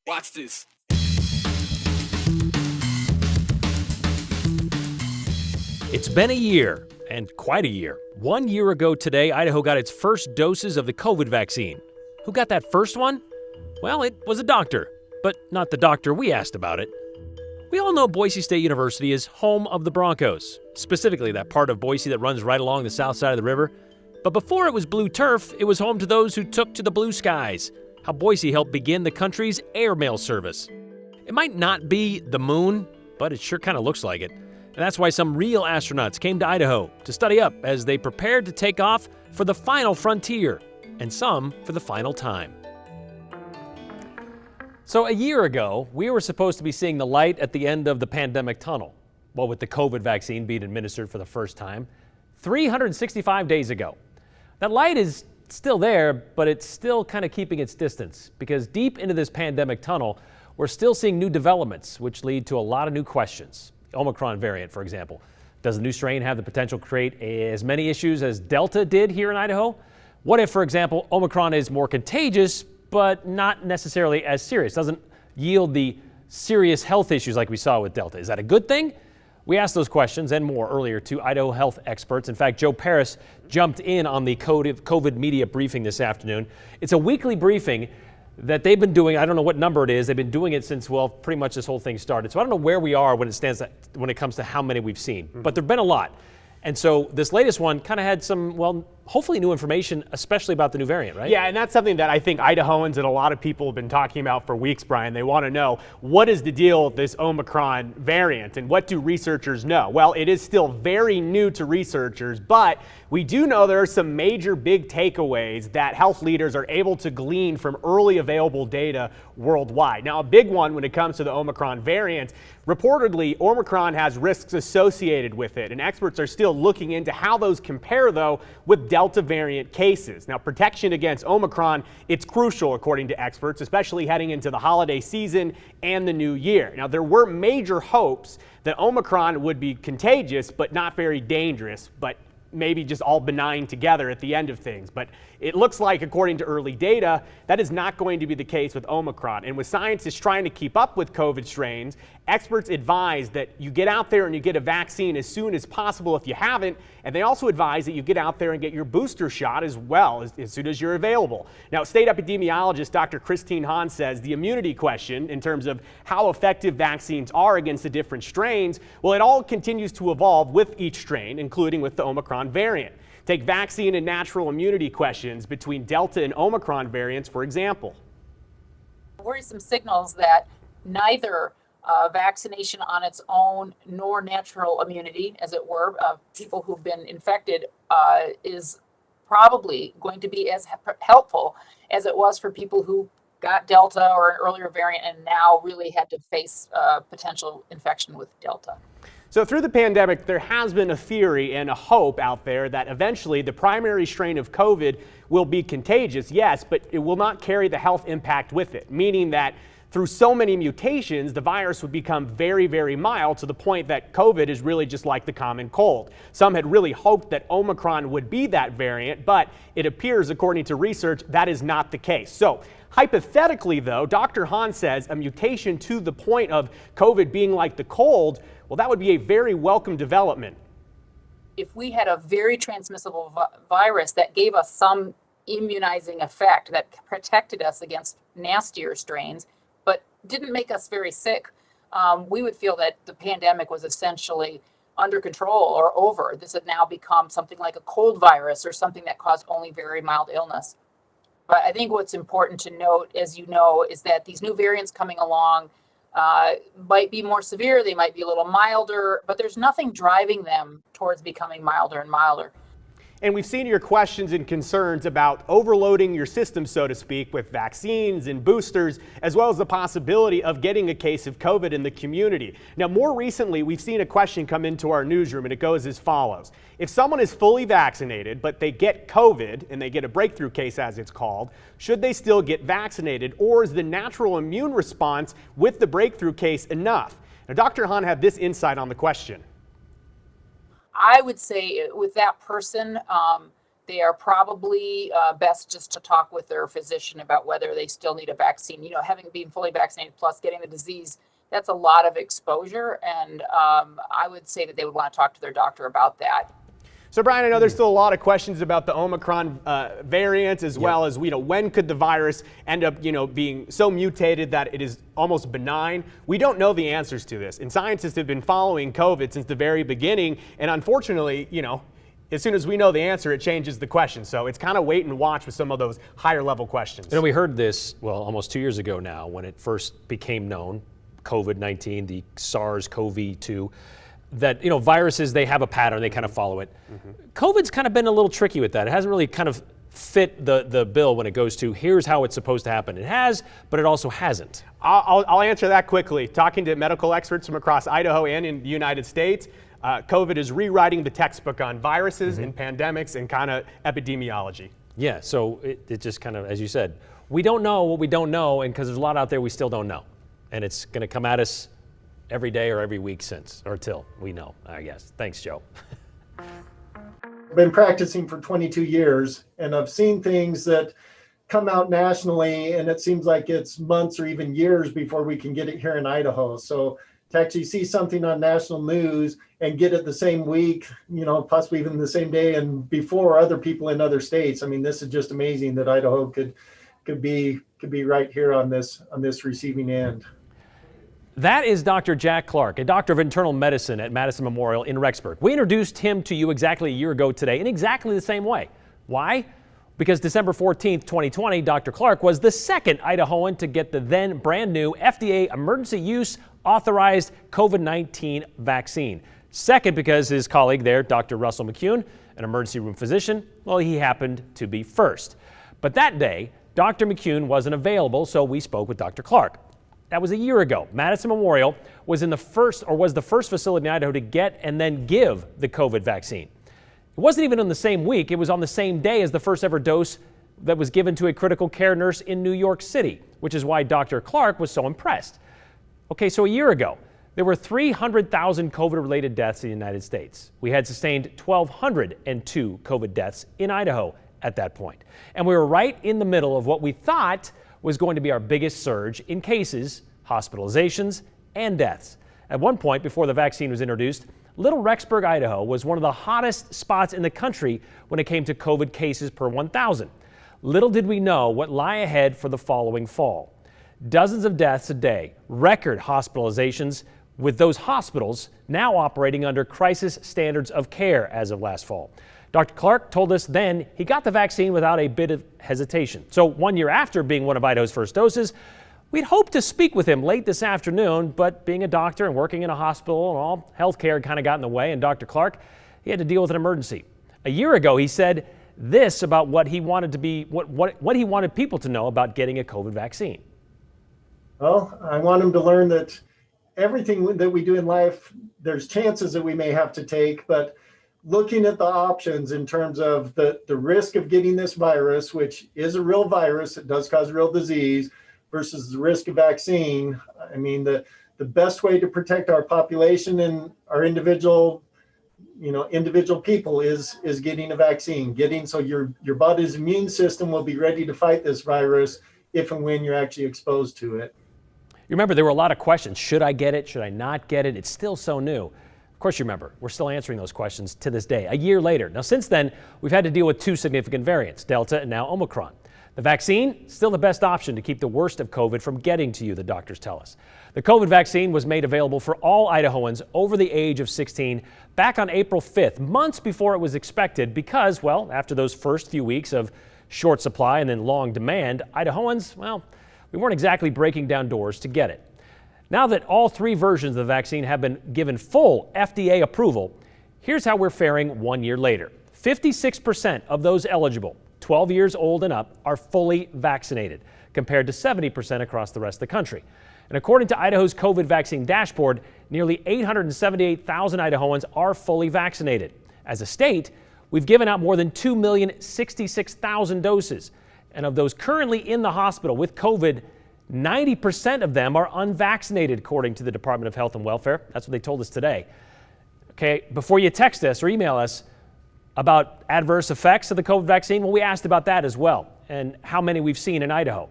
Watch this. It's been a year, and quite a year. 1 year ago today, Idaho got its first doses of the COVID vaccine. Who got that first one? Well, it was a doctor, but not the doctor we asked about it. We all know Boise State University is home of the Broncos, specifically that part of Boise that runs right along the south side of the river. But before it was blue turf, it was home to those who took to the blue skies, how Boise helped begin the country's airmail service. It might not be the moon, but it sure kind of looks like it. And that's why some real astronauts came to Idaho to study up as they prepared to take off for the final frontier, and some for the final time. So a year ago, we were supposed to be seeing the light at the end of the pandemic tunnel. Well, with the COVID vaccine being administered for the first time, 365 days ago. That light is still there, but it's still kind of keeping its distance because deep into this pandemic tunnel, we're still seeing new developments, which lead to a lot of new questions. The Omicron variant, for example. Does the new strain have the potential to create as many issues as Delta did here in Idaho? What if, for example, Omicron is more contagious, but not necessarily as serious? Doesn't yield the serious health issues like we saw with Delta. Is that a good thing? We asked those questions and more earlier to Idaho health experts. In fact, Joe Paris jumped in on the COVID media briefing this afternoon. It's a weekly briefing that they've been doing. I don't know what number it is. They've been doing it since, well, pretty much this whole thing started. So I don't know where we are when it comes to how many we've seen, but there've been a lot. And so this latest one kind of had some, well, hopefully new information, especially about the new variant, right? Yeah, and that's something that I think Idahoans and a lot of people have been talking about for weeks, Brian. They want to know, what is the deal with this Omicron variant and what do researchers know? Well, it is still very new to researchers, but we do know there are some major big takeaways that health leaders are able to glean from early available data worldwide. Now, a big one when it comes to the Omicron variant, reportedly, Omicron has risks associated with it, and experts are still looking into how those compare, though, with Delta variant cases. Now, protection against Omicron, it's crucial, according to experts, especially heading into the holiday season and the new year. Now, there were major hopes that Omicron would be contagious, but not very dangerous, but maybe just all benign together at the end of things. But it looks like, according to early data, that is not going to be the case with Omicron. And with scientists trying to keep up with COVID strains, experts advise that you get out there and you get a vaccine as soon as possible if you haven't. And they also advise that you get out there and get your booster shot as well as soon as you're available. Now, state epidemiologist Dr. Christine Hahn says the immunity question in terms of how effective vaccines are against the different strains, well, it all continues to evolve with each strain, including with the Omicron variant. Take vaccine and natural immunity questions between Delta and Omicron variants, for example. Worrisome signals that neither vaccination on its own nor natural immunity, as it were, of people who've been infected is probably going to be as helpful as it was for people who got Delta or an earlier variant and now really had to face potential infection with Delta. So through the pandemic, there has been a theory and a hope out there that eventually the primary strain of COVID will be contagious, yes, but it will not carry the health impact with it, meaning that through so many mutations, the virus would become very, very mild to the point that COVID is really just like the common cold. Some had really hoped that Omicron would be that variant, but it appears, according to research, that is not the case. So hypothetically, though, Dr. Hahn says a mutation to the point of COVID being like the cold, well, that would be a very welcome development. If we had a very transmissible virus that gave us some immunizing effect that protected us against nastier strains, but didn't make us very sick, we would feel that the pandemic was essentially under control or over. This had now become something like a cold virus or something that caused only very mild illness. But I think what's important to note, as you know, is that these new variants coming along might be more severe, they might be a little milder, but there's nothing driving them towards becoming milder and milder. And we've seen your questions and concerns about overloading your system, so to speak, with vaccines and boosters, as well as the possibility of getting a case of COVID in the community. Now, more recently, we've seen a question come into our newsroom, and it goes as follows. If someone is fully vaccinated, but they get COVID, and they get a breakthrough case, as it's called, should they still get vaccinated, or is the natural immune response with the breakthrough case enough? Now, Dr. Hahn had this insight on the question. I would say with that person, they are probably best just to talk with their physician about whether they still need a vaccine. You know, having been fully vaccinated plus getting the disease, that's a lot of exposure. And I would say that they would want to talk to their doctor about that. So, Brian, I know there's still a lot of questions about the Omicron variant, as well as, when could the virus end up, being so mutated that it is almost benign? We don't know the answers to this. And scientists have been following COVID since the very beginning. And unfortunately, as soon as we know the answer, it changes the question. So it's kind of wait and watch with some of those higher level questions. We heard this, almost 2 years ago now when it first became known, COVID-19, the SARS-CoV-2. That, viruses, they have a pattern, they kind of follow it. COVID's kind of been a little tricky with that. It hasn't really kind of fit the bill when it goes to here's how it's supposed to happen. It has, but it also hasn't. I'll answer that quickly. Talking to medical experts from across Idaho and in the United States, COVID is rewriting the textbook on viruses and pandemics and kind of epidemiology. Yeah, so it just kind of, as you said, we don't know what we don't know, and because there's a lot out there we still don't know. And it's going to come at us every day or every week till we know, I guess. Thanks, Joe. I've been practicing for 22 years, and I've seen things that come out nationally, and it seems like it's months or even years before we can get it here in Idaho. So to actually see something on national news and get it the same week, possibly even the same day and before other people in other states, I mean, this is just amazing that Idaho could be right here on this receiving end. That is Dr. Jack Clark, a doctor of internal medicine at Madison Memorial in Rexburg. We introduced him to you exactly a year ago today in exactly the same way. Why? Because December 14th, 2020, Dr. Clark was the second Idahoan to get the then brand new FDA emergency use authorized COVID-19 vaccine. Second because his colleague there, Dr. Russell McCune, an emergency room physician, he happened to be first. But that day, Dr. McCune wasn't available, so we spoke with Dr. Clark. That was a year ago. Madison Memorial was the first facility in Idaho to get and then give the COVID vaccine. It wasn't even on the same week. It was on the same day as the first ever dose that was given to a critical care nurse in New York City, which is why Dr. Clark was so impressed. Okay, so a year ago, there were 300,000 COVID-related deaths in the United States. We had sustained 1,202 COVID deaths in Idaho at that point. And we were right in the middle of what we thought was going to be our biggest surge in cases, hospitalizations, and deaths. At one point, before the vaccine was introduced, Little Rexburg, Idaho was one of the hottest spots in the country when it came to COVID cases per 1,000. Little did we know what lie ahead for the following fall. Dozens of deaths a day, record hospitalizations, with those hospitals now operating under crisis standards of care as of last fall. Dr. Clark told us then he got the vaccine without a bit of hesitation. So 1 year after being one of Idaho's first doses, we'd hoped to speak with him late this afternoon, but being a doctor and working in a hospital and all, healthcare kind of got in the way, and Dr. Clark, he had to deal with an emergency. A year ago, he said this about what he wanted people to know about getting a COVID vaccine. Well, I want them to learn that everything that we do in life, there's chances that we may have to take, but looking at the options in terms of the risk of getting this virus, which is a real virus, it does cause real disease, versus the risk of vaccine. I mean, the best way to protect our population and our individual people is getting a vaccine, so your body's immune system will be ready to fight this virus if and when you're actually exposed to it. You remember there were a lot of questions. Should I get it? Should I not get it? It's still so new. Of course, you remember, we're still answering those questions to this day, a year later. Now, since then, we've had to deal with two significant variants, Delta and now Omicron. The vaccine, still the best option to keep the worst of COVID from getting to you, the doctors tell us. The COVID vaccine was made available for all Idahoans over the age of 16 back on April 5th, months before it was expected because, after those first few weeks of short supply and then long demand, Idahoans, we weren't exactly breaking down doors to get it. Now that all three versions of the vaccine have been given full FDA approval, here's how we're faring 1 year later. 56% of those eligible, 12 years old and up, are fully vaccinated, compared to 70% across the rest of the country. And according to Idaho's COVID vaccine dashboard, nearly 878,000 Idahoans are fully vaccinated. As a state, we've given out more than 2,066,000 doses. And of those currently in the hospital with COVID, 90% of them are unvaccinated, according to the Department of Health and Welfare. That's what they told us today. Okay, before you text us or email us, About adverse effects of the COVID vaccine, well, we asked about that as well, and how many we've seen in Idaho.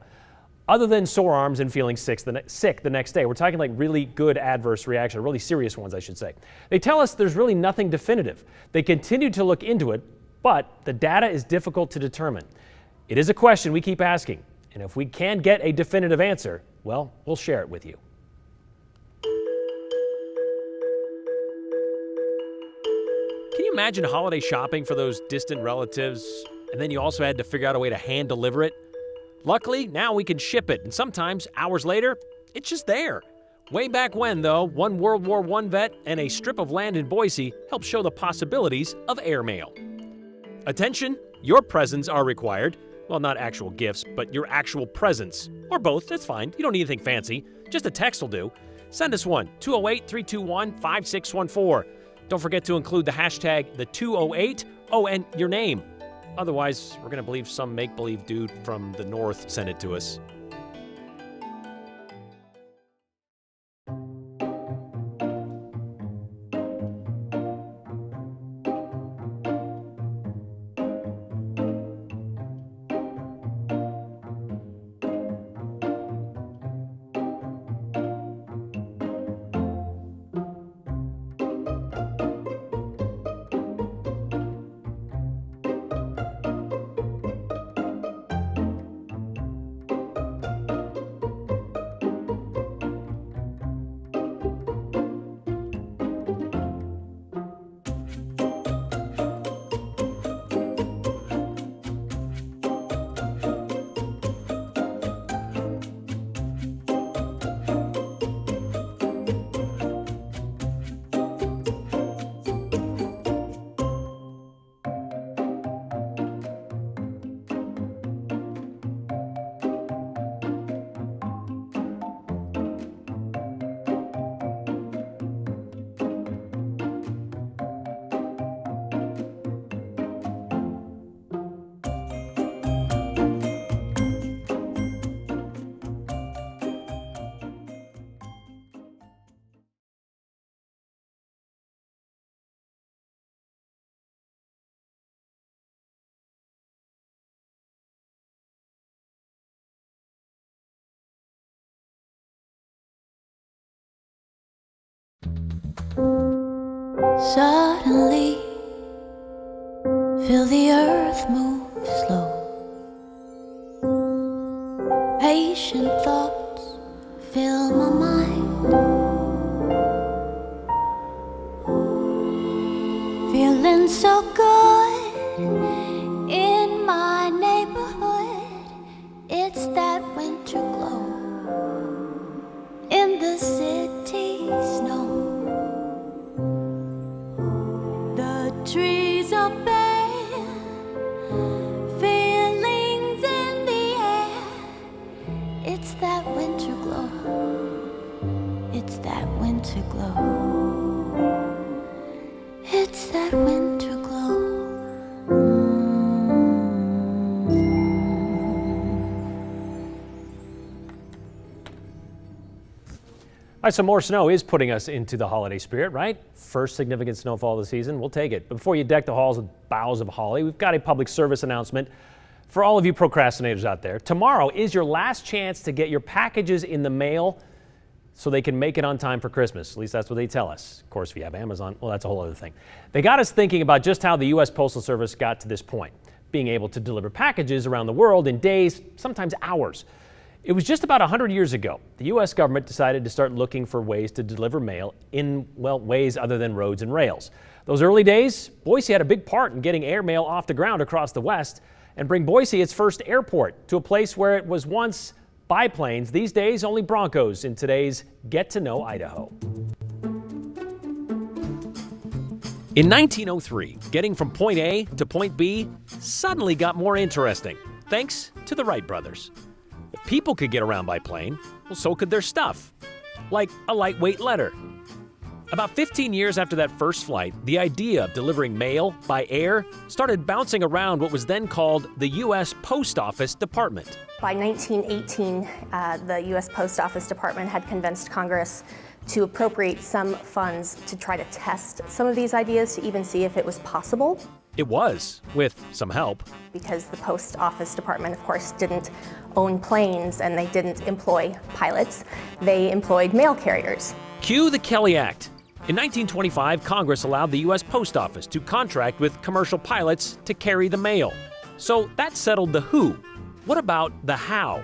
Other than sore arms and feeling sick the next day, we're talking like really good adverse reaction, really serious ones, I should say. They tell us there's really nothing definitive. They continue to look into it, but the data is difficult to determine. It is a question we keep asking, and if we can get a definitive answer, well, we'll share it with you. Can you imagine holiday shopping for those distant relatives, and then you also had to figure out a way to hand deliver it? Luckily, now we can ship it, and sometimes, hours later, it's just there. Way back when, though, one World War I vet and a strip of land in Boise helped show the possibilities of airmail. Attention, your presents are required. Well, not actual gifts, but your actual presents. Or both, that's fine. You don't need anything fancy. Just a text will do. Send us one, 208-321-5614. Don't forget to include the hashtag the208, and your name. Otherwise, we're going to believe some make-believe dude from the north sent it to us. Suddenly, feel the earth move slow. Patient thoughts fill my mind. Feeling so good in my neighborhood. It's that winter glow in the city snow. Trees are bare, feelings in the air. It's that winter glow. It's that winter glow. It's that winter glow. All right, some more snow is putting us into the holiday spirit, right? First significant snowfall of the season. We'll take it. But before you deck the halls with boughs of holly, we've got a public service announcement for all of you procrastinators out there. Tomorrow is your last chance to get your packages in the mail so they can make it on time for Christmas. At least that's what they tell us. Of course, if you have Amazon, well, that's a whole other thing. They got us thinking about just how the U.S. Postal Service got to this point, being able to deliver packages around the world in days, sometimes hours. It was just about 100 years ago. The U.S. government decided to start looking for ways to deliver mail in, well, ways other than roads and rails. Those early days, Boise had a big part in getting air mail off the ground across the West and bring Boise its first airport to a place where it was once biplanes, these days only Broncos in today's Get to Know Idaho. In 1903, getting from point A to point B suddenly got more interesting, thanks to the Wright brothers. If people could get around by plane, well, so could their stuff, like a lightweight letter. About 15 years after that first flight, the idea of delivering mail by air started bouncing around what was then called the U.S. Post Office Department. By 1918, the U.S. Post Office Department had convinced Congress to appropriate some funds to try to test some of these ideas to even see if it was possible. It was, with some help. Because the Post Office Department, of course, didn't own planes and they didn't employ pilots. They employed mail carriers. Cue the Kelly Act. In 1925, Congress allowed the U.S. Post Office to contract with commercial pilots to carry the mail. So that settled the who. What about the how?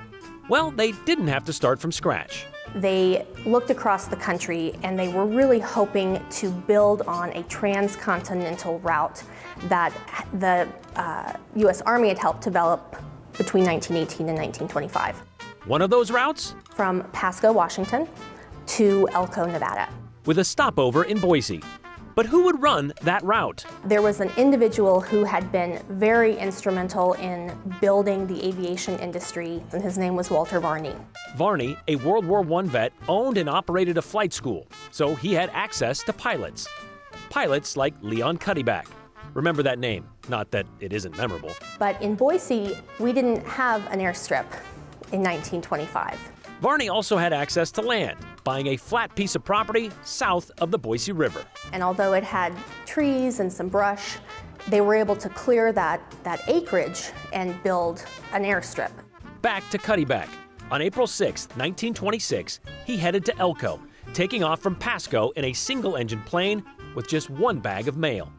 Well, they didn't have to start from scratch. They looked across the country and they were really hoping to build on a transcontinental route that the U.S. Army had helped develop between 1918 and 1925. One of those routes? From Pasco, Washington to Elko, Nevada. With a stopover in Boise. But who would run that route? There was an individual who had been very instrumental in building the aviation industry, and his name was Walter Varney. Varney, a World War I vet, owned and operated a flight school, so he had access to pilots. Pilots like Leon Cuddyback. Remember that name, not that it isn't memorable. But in Boise, we didn't have an airstrip in 1925. Varney also had access to land, buying a flat piece of property south of the Boise River. And although it had trees and some brush, they were able to clear that acreage and build an airstrip. Back to Cuddyback. On April 6, 1926, he headed to Elko, taking off from Pasco in a single-engine plane with just one bag of mail.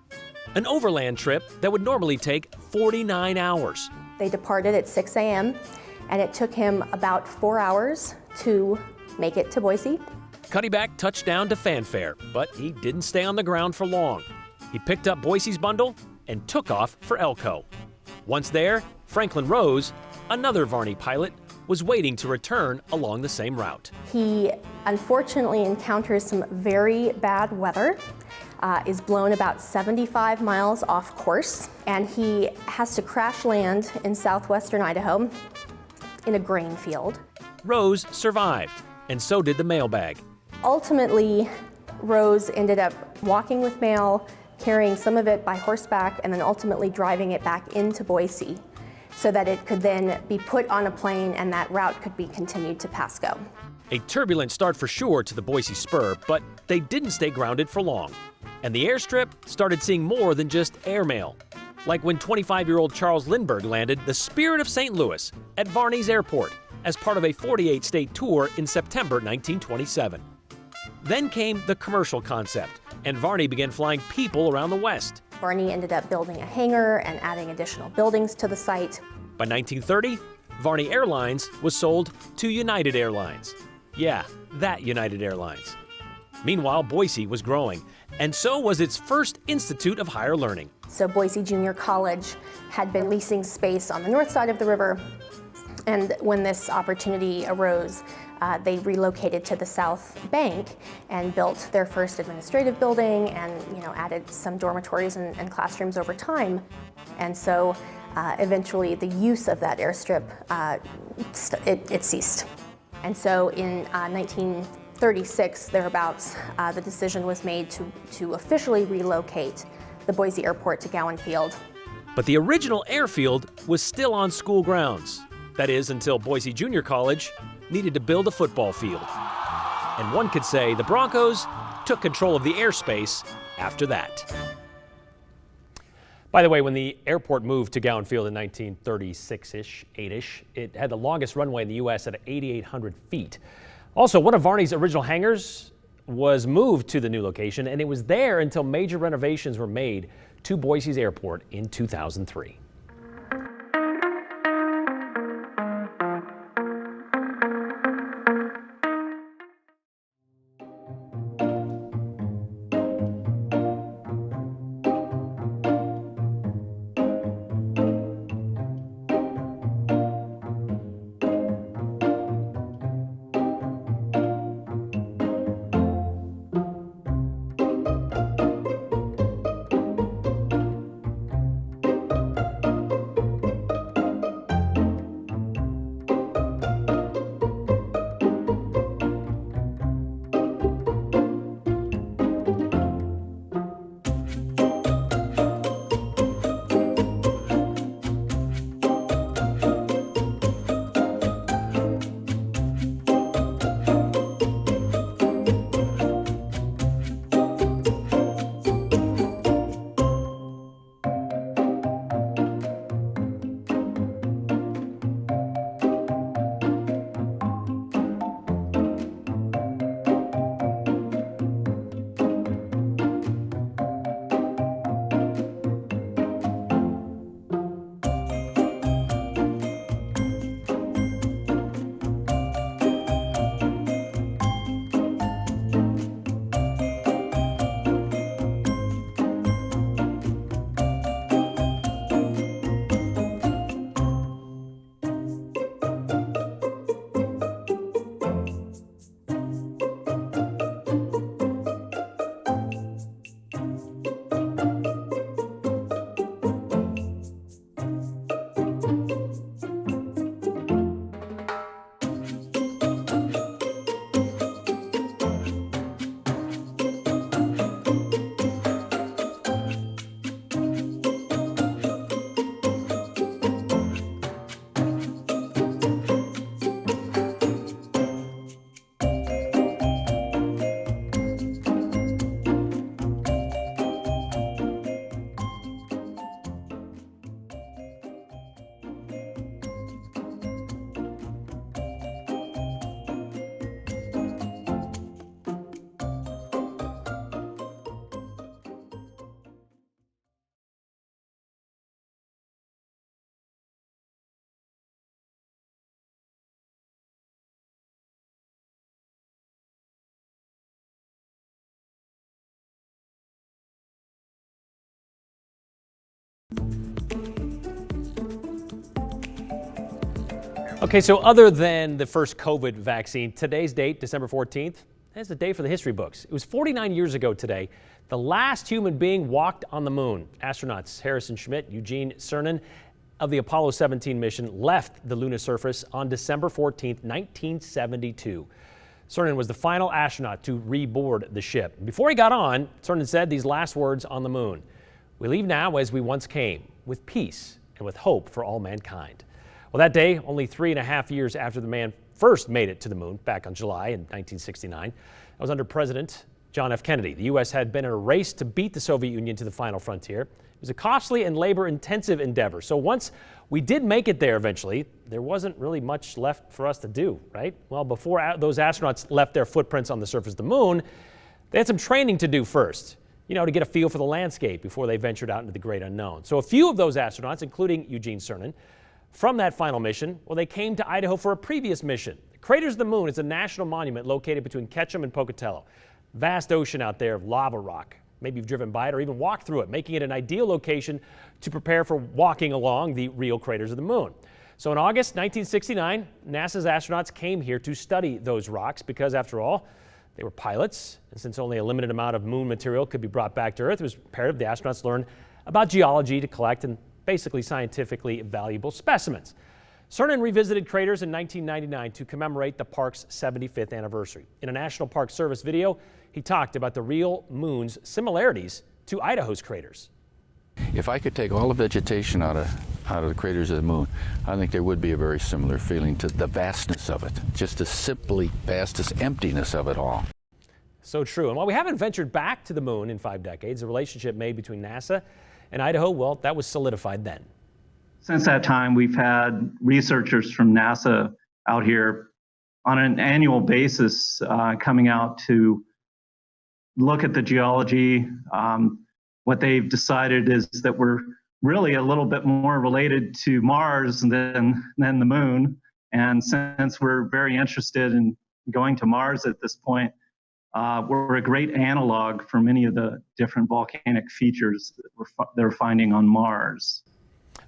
An overland trip that would normally take 49 hours. They departed at 6 a.m. and it took him about 4 hours to make it to Boise. Cuddyback touched down to fanfare, but he didn't stay on the ground for long. He picked up Boise's bundle and took off for Elko. Once there, Franklin Rose, another Varney pilot, was waiting to return along the same route. He unfortunately encounters some very bad weather, is blown about 75 miles off course, and he has to crash land in southwestern Idaho in a grain field. Rose survived, and so did the mailbag. Ultimately, Rose ended up walking with mail, carrying some of it by horseback, and then ultimately driving it back into Boise so that it could then be put on a plane and that route could be continued to Pasco. A turbulent start for sure to the Boise Spur, but they didn't stay grounded for long. And the airstrip started seeing more than just airmail. Like when 25-year-old Charles Lindbergh landed the Spirit of St. Louis at Varney's Airport as part of a 48-state tour in September 1927. Then came the commercial concept, and Varney began flying people around the West. Varney ended up building a hangar and adding additional buildings to the site. By 1930, Varney Airlines was sold to United Airlines. Yeah, that United Airlines. Meanwhile, Boise was growing, and so was its first Institute of Higher Learning. So Boise Junior College had been leasing space on the north side of the river, and when this opportunity arose, they relocated to the south bank and built their first administrative building and added some dormitories and classrooms over time. And so eventually the use of that airstrip, it ceased. And so in 1936, thereabouts, the decision was made to officially relocate the Boise Airport to Gowan Field. But the original airfield was still on school grounds. That is, until Boise Junior College needed to build a football field. And one could say the Broncos took control of the airspace after that. By the way, when the airport moved to Gowan Field in 1936-ish, 8-ish, it had the longest runway in the U.S. at 8,800 feet. Also, one of Varney's original hangars was moved to the new location, and it was there until major renovations were made to Boise's airport in 2003. Okay, so other than the first COVID vaccine, today's date, December 14th, is the day for the history books. It was 49 years ago today, the last human being walked on the moon. Astronauts Harrison Schmitt, Eugene Cernan of the Apollo 17 mission left the lunar surface on December 14th, 1972. Cernan was the final astronaut to reboard the ship. Before he got on, Cernan said these last words on the moon: "We leave now as we once came, with peace and with hope for all mankind." Well, that day, only 3.5 years after the man first made it to the moon back on July in 1969, that was under President John F. Kennedy. The U.S. had been in a race to beat the Soviet Union to the final frontier. It was a costly and labor-intensive endeavor. So once we did make it there eventually, there wasn't really much left for us to do, right? Well, before those astronauts left their footprints on the surface of the moon, they had some training to do first, to get a feel for the landscape before they ventured out into the great unknown. So a few of those astronauts, including Eugene Cernan, from that final mission, they came to Idaho for a previous mission. The Craters of the Moon is a national monument located between Ketchum and Pocatello. Vast ocean out there of lava rock. Maybe you've driven by it or even walked through it, making it an ideal location to prepare for walking along the real craters of the moon. So in August 1969, NASA's astronauts came here to study those rocks because, after all, they were pilots. And since only a limited amount of moon material could be brought back to Earth, it was imperative the astronauts learn about geology to collect and basically scientifically valuable specimens. Cernan revisited craters in 1999 to commemorate the park's 75th anniversary. In a National Park Service video, he talked about the real moon's similarities to Idaho's craters. If I could take all the vegetation out of the craters of the moon, I think there would be a very similar feeling to the vastness of it, just the simply vastest emptiness of it all. So true. And while we haven't ventured back to the moon in 5 decades, the relationship made between NASA and Idaho, that was solidified then. Since that time, we've had researchers from NASA out here on an annual basis coming out to look at the geology. What they've decided is that we're really a little bit more related to Mars than the moon. And since we're very interested in going to Mars at this point, we're a great analog for many of the different volcanic features that they're finding on Mars.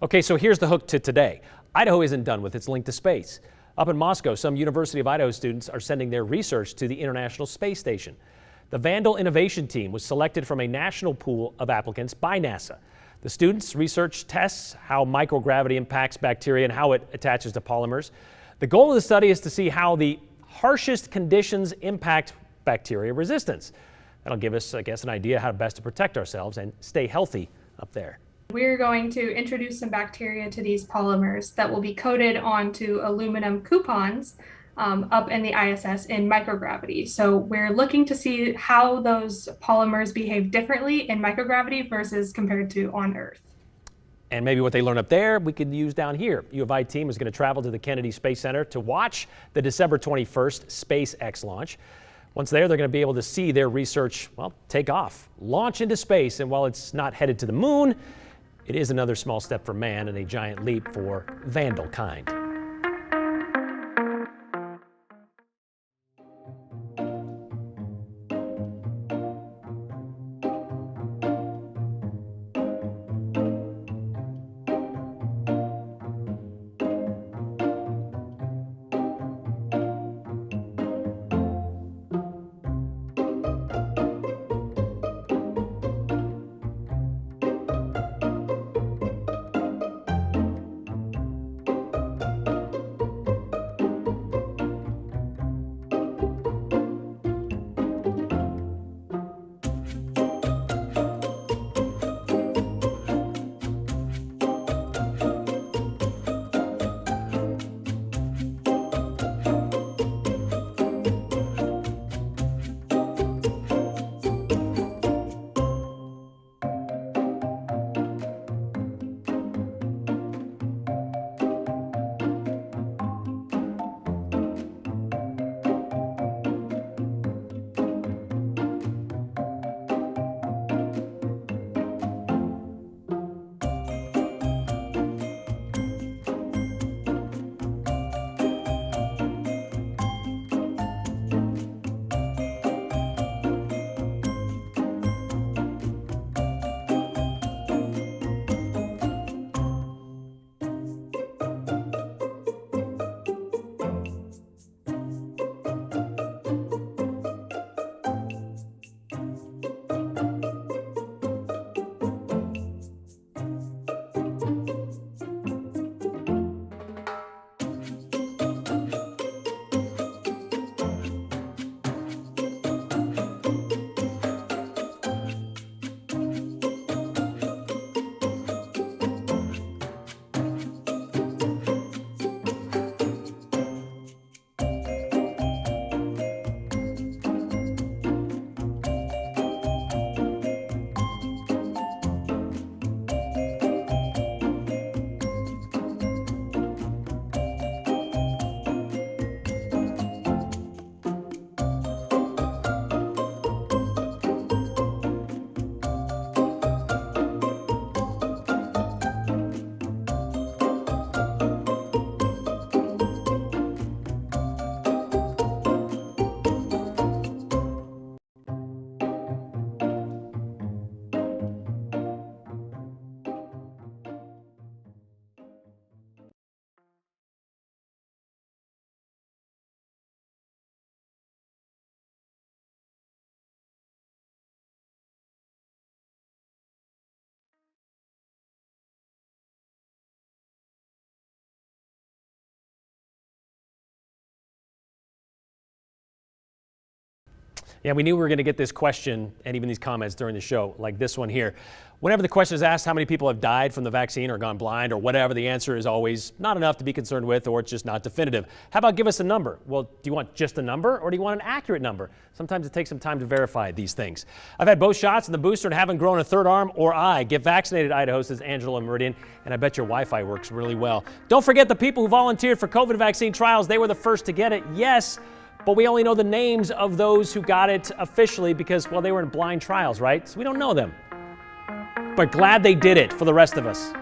Okay, so here's the hook to today. Idaho isn't done with its link to space. Up in Moscow, some University of Idaho students are sending their research to the International Space Station. The Vandal Innovation Team was selected from a national pool of applicants by NASA. The students' research tests how microgravity impacts bacteria and how it attaches to polymers. The goal of the study is to see how the harshest conditions impact bacteria resistance. That'll give us, I guess, an idea how best to protect ourselves and stay healthy up there. We're going to introduce some bacteria to these polymers that will be coated onto aluminum coupons up in the ISS in microgravity. So we're looking to see how those polymers behave differently in microgravity versus compared to on Earth. And maybe what they learn up there, we could use down here. U of I team is going to travel to the Kennedy Space Center to watch the December 21st SpaceX launch. Once there, they're going to be able to see their research, take off, launch into space. And while it's not headed to the moon, it is another small step for man and a giant leap for Vandal kind. Yeah, we knew we were going to get this question and even these comments during the show, like this one here. Whenever the question is asked how many people have died from the vaccine or gone blind or whatever, the answer is always not enough to be concerned with, or it's just not definitive. How about give us a number? Well, do you want just a number or do you want an accurate number? Sometimes it takes some time to verify these things. I've had both shots and the booster and haven't grown a third arm or eye. Get vaccinated, Idaho, says Angela Meridian, and I bet your Wi-Fi works really well. Don't forget the people who volunteered for COVID vaccine trials. They were the first to get it, yes, but we only know the names of those who got it officially because, well, they were in blind trials, right? So we don't know them. But glad they did it for the rest of us.